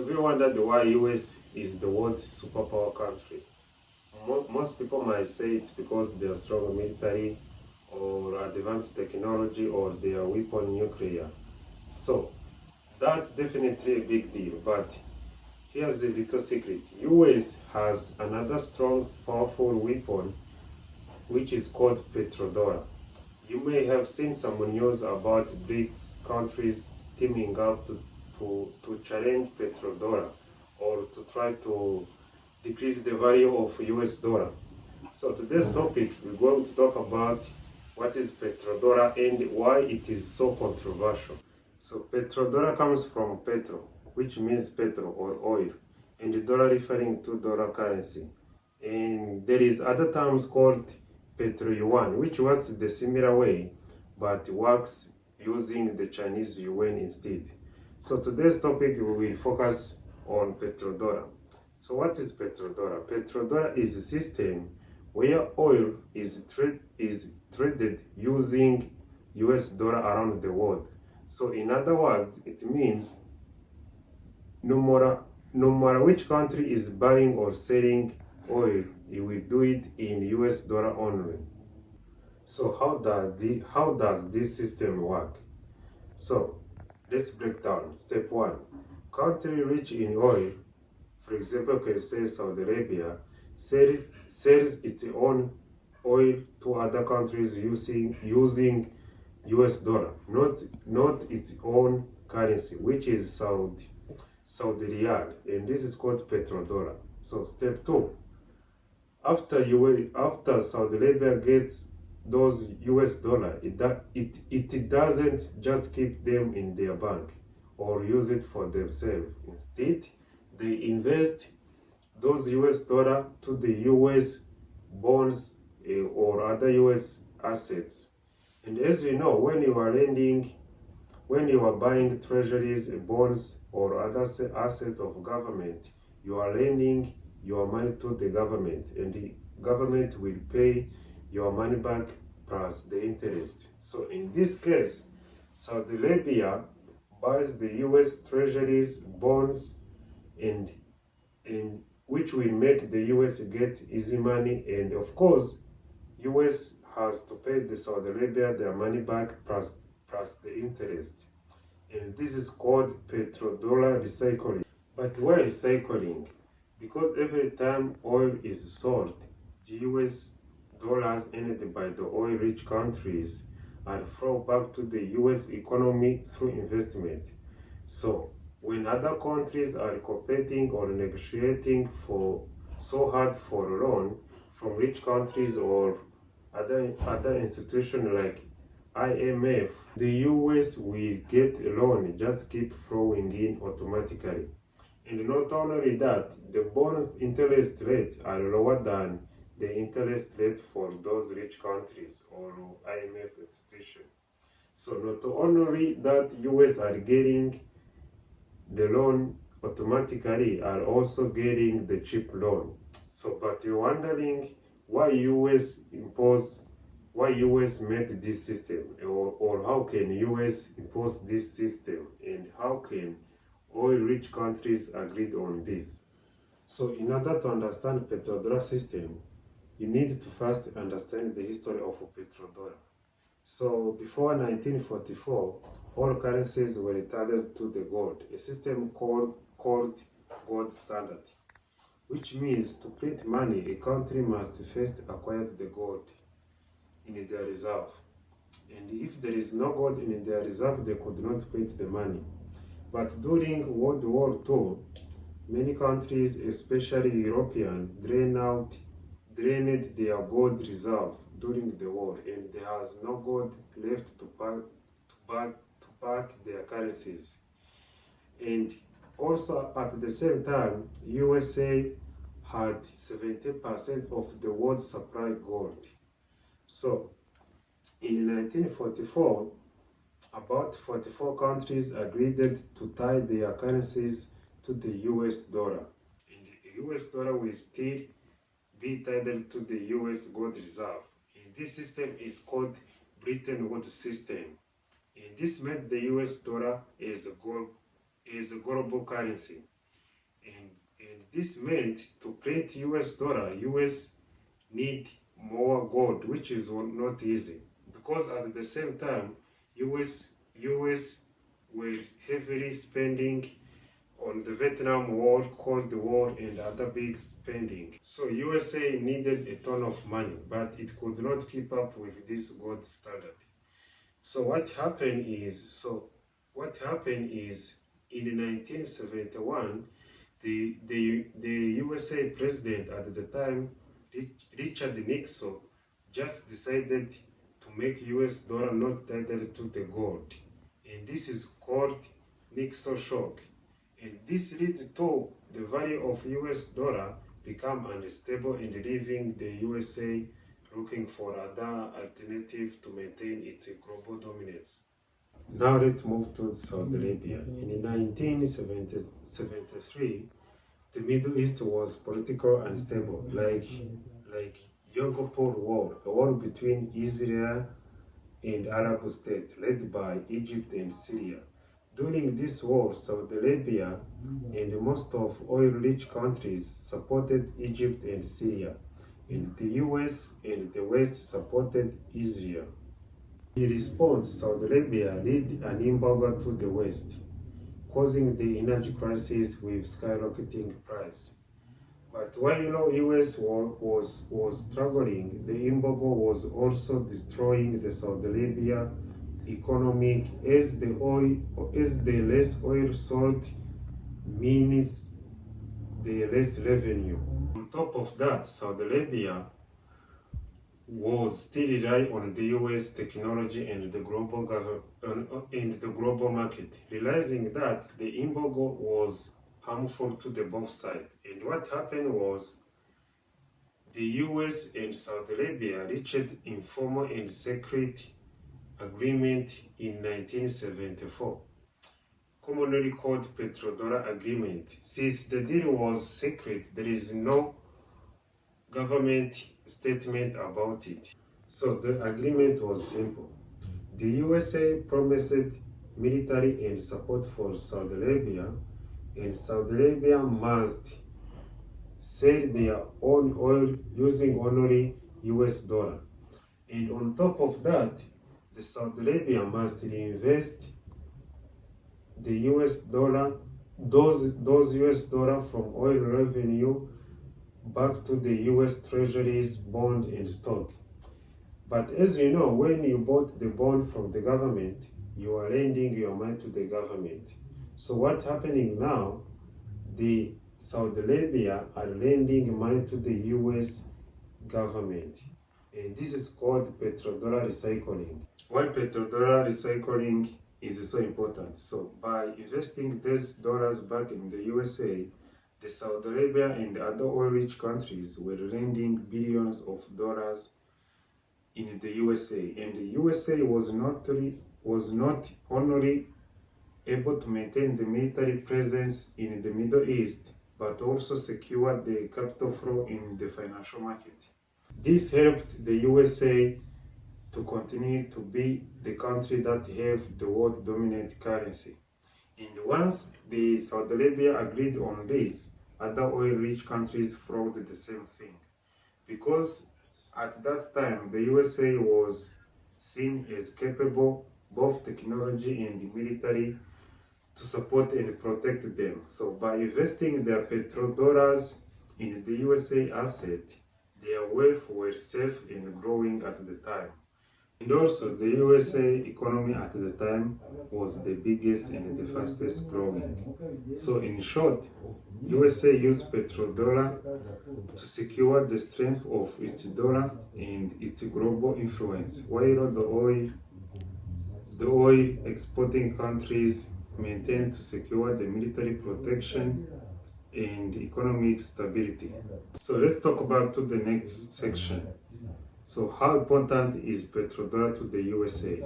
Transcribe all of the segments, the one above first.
Have you wondered why US is the world superpower country? Most people might say it's because they are strong military or advanced technology or they are weapon nuclear. So that's definitely a big deal, but here's the little secret. US has another strong, powerful weapon which is called petrodollar. You may have seen some news about BRICS countries teaming up to challenge petrodollar or to try to decrease the value of US dollar. So today's topic, we're going to talk about what is petrodollar and why it is so controversial. So petrodollar comes from petro, which means petrol or oil, and the dollar referring to dollar currency. And there is other terms called petro yuan, which works the similar way, but works using the Chinese yuan instead. So today's topic we will focus on petrodollar. So what is petrodollar? Petrodollar is a system where oil is traded using US dollar around the world. So in other words, it means no matter which country is buying or selling oil, it will do it in US dollar only. So how does this system work? So let's break down. Step 1. Country rich in oil, for example, can say Saudi Arabia, sells its own oil to other countries using US dollar, not its own currency, which is Saudi Riyal, and this is called petrodollar. So step 2, after Saudi Arabia gets those US dollar, it doesn't just keep them in their bank or use it for themselves. Instead, they invest those US dollar to the US bonds or other US assets. And as you know, when you are buying treasuries, bonds, or other assets of government, you are lending your money to the government, and the government will pay your money back plus the interest. So in this case, Saudi Arabia buys the US treasuries, bonds, and which will make the US get easy money, and of course US has to pay the Saudi Arabia their money back plus the interest. And this is called petrodollar recycling. But why recycling? Because every time oil is sold, the US dollars earned by the oil-rich countries are flow back to the US economy through investment. So when other countries are competing or negotiating so hard for a loan from rich countries or other institutions like IMF, the US will get a loan, just keep flowing in automatically. And not only that, the bonds interest rates are lower than the interest rate for those rich countries or IMF institution. So not only that US are getting the loan automatically, are also getting the cheap loan. So but you're wondering why US made this system, or how can US impose this system, and how can oil-rich countries agreed on this. So in order to understand petrodollar system, you need to first understand the history of petrodollar. So before 1944, all currencies were tethered to the gold, a system called gold standard, which means to print money, a country must first acquire the gold in their reserve. And if there is no gold in their reserve, they could not print the money. But during World War II, many countries, especially European, drained their gold reserve during the war, and there was no gold left to back their currencies. And also at the same time, USA had 70% of the world's supply gold. So in 1944, about 44 countries agreed to tie their currencies to the US dollar. And the US dollar will still be tied to the US gold reserve. And this system is called Bretton Woods system. And this made the US dollar as a global currency. this meant to print US dollar, US need more gold, which is not easy, because at the same time US were heavily spending on the Vietnam War, Cold War, and other big spending. So USA needed a ton of money, but it could not keep up with this gold standard. So what happened is in 1971, the USA president at the time, Richard Nixon, just decided to make US dollar not tethered to the gold. And this is called Nixon shock. And this led to the value of US dollar become unstable and leaving the USA looking for other alternative to maintain its global dominance. Now let's move to Saudi Arabia. In 1973, the Middle East was politically unstable, like Yom Kippur War, a war between Israel and Arab states led by Egypt and Syria. During this war, Saudi Arabia and most of oil-rich countries supported Egypt and Syria, and the US and the West supported Israel. In response, Saudi Arabia led an embargo to the West, causing the energy crisis with skyrocketing price. But while US was struggling, the embargo was also destroying the Saudi Arabia economic as the less oil sold means the less revenue. On top of that, Saudi Arabia was still rely on the US technology and the global market, realizing that the embargo was harmful to the both sides. And what happened was the US and Saudi Arabia reached informal and secret agreement in 1974, commonly called petrodollar agreement. Since the deal was secret, there is no government statement about it. So the agreement was simple. The USA promised military and support for Saudi Arabia, and Saudi Arabia must sell their own oil using only US dollar. And on top of that, the Saudi Arabia must reinvest the US dollar, those US dollar from oil revenue back to the US Treasuries, bond, and stock. But as you know, when you bought the bond from the government, you are lending your money to the government. So what's happening now? The Saudi Arabia are lending money to the US government. And this is called petrodollar recycling. Why petrodollar recycling is so important? So by investing these dollars back in the USA, the Saudi Arabia and other oil-rich countries were lending billions of dollars in the USA, and the USA was not only able to maintain the military presence in the Middle East, but also secure the capital flow in the financial market. This helped the USA to continue to be the country that have the world dominant currency. And once the Saudi Arabia agreed on this, other oil-rich countries followed the same thing. Because at that time, the USA was seen as capable, both technology and military, to support and protect them. So by investing their petrodollars in the USA asset, their wealth were safe and growing at the time. And also, the USA economy at the time was the biggest and the fastest growing. So in short, USA used petrodollar to secure the strength of its dollar and its global influence, while the oil exporting countries maintained to secure the military protection and economic stability. So let's talk about the next section. So how important is petrodollar to the USA?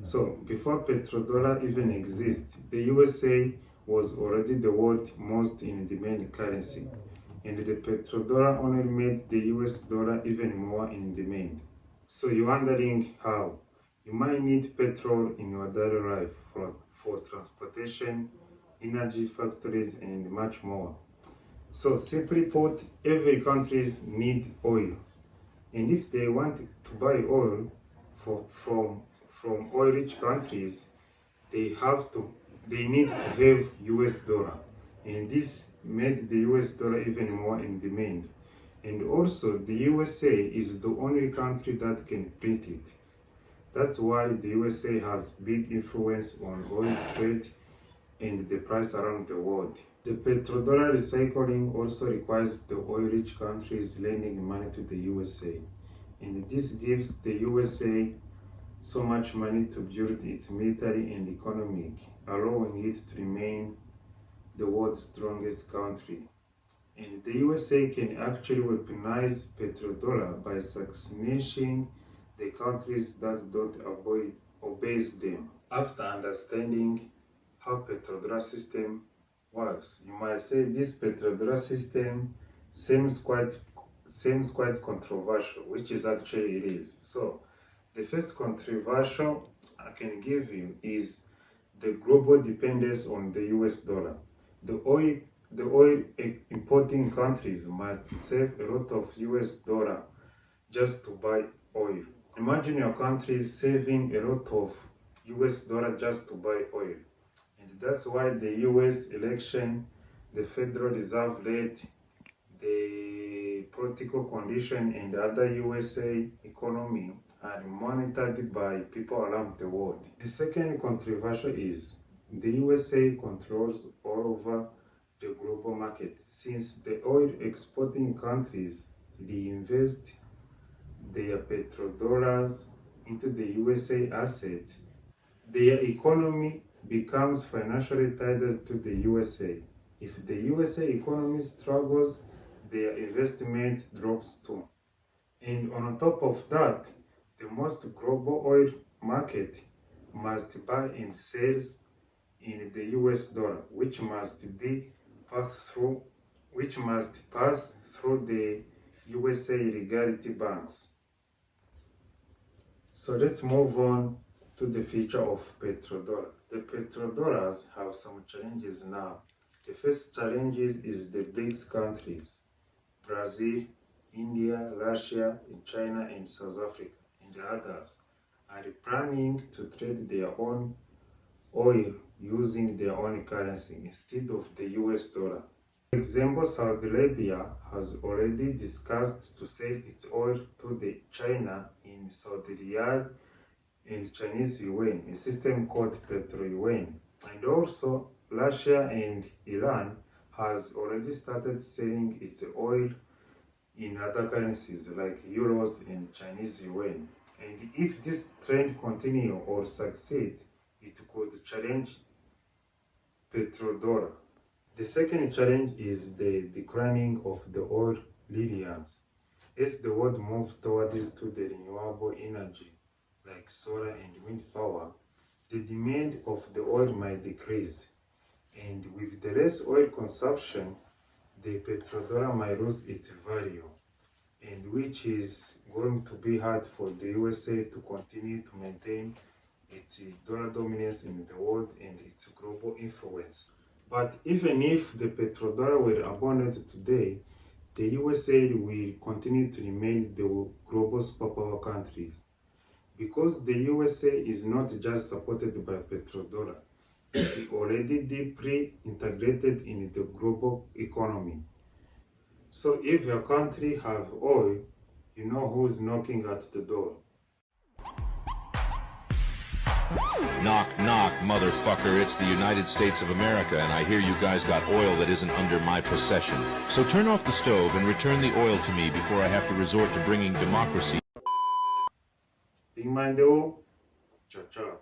So before petrodollar even exists, the USA was already the world's most in demand currency, and the petrodollar only made the US dollar even more in demand. So you're wondering how? You might need petrol in your daily life for transportation, energy, factories, and much more. So simply put, every countries need oil. And if they want to buy oil from oil-rich countries, they need to have US dollar. And this made the US dollar even more in demand. And also, the USA is the only country that can print it. That's why the USA has big influence on oil trade and the price around the world. The petrodollar recycling also requires the oil-rich countries lending money to the USA. And this gives the USA so much money to build its military and economic, allowing it to remain the world's strongest country. And the USA can actually weaponize petrodollar by sanctioning the countries that don't obey them. After understanding how petrodollar system works, you might say this petrodollar system seems quite controversial, which is actually it is. So the first controversial I can give you is the global dependence on the US dollar. The oil importing countries must save a lot of US dollar just to buy oil. Imagine your country saving a lot of US dollar just to buy oil. And that's why the US election, the Federal Reserve rate, the political condition, and the other USA economy are monitored by people around the world. The second controversial is the USA controls all over the global market. Since the oil exporting countries reinvest their petrodollars into the USA asset, their economy becomes financially tied to the USA. If the USA economy struggles, their investment drops too. And on top of that, the most global oil market must buy and sells in the US dollar, which must pass through the USA legality banks. So let's move on to the future of petrodollar. The petrodollars have some challenges now. The first challenge is the BRICS countries: Brazil, India, Russia, and China, and South Africa, and the others are planning to trade their own oil using their own currency instead of the US dollar. For example, Saudi Arabia has already discussed to sell its oil to the China in Saudi Riyal and Chinese yuan, a system called petro yuan. And also, Russia and Iran has already started selling its oil in other currencies like euros and Chinese yuan. And if this trend continue or succeed, it could challenge petrodollar. The second challenge is the declining of the oil reliance. As the world moves towards to the renewable energy like solar and wind power, the demand of the oil might decrease. And with the less oil consumption, the petrodollar might lose its value, and which is going to be hard for the USA to continue to maintain its dollar dominance in the world and its global influence. But even if the petrodollar were abandoned today, the USA will continue to remain the global superpower countries, because the USA is not just supported by petrodollar, it's already deeply integrated in the global economy. So if your country have oil, you know who's knocking at the door. Knock, knock, motherfucker. It's the United States of America, and I hear you guys got oil that isn't under my possession. So turn off the stove and return the oil to me before I have to resort to bringing democracy. Big Mindeo, ciao ciao.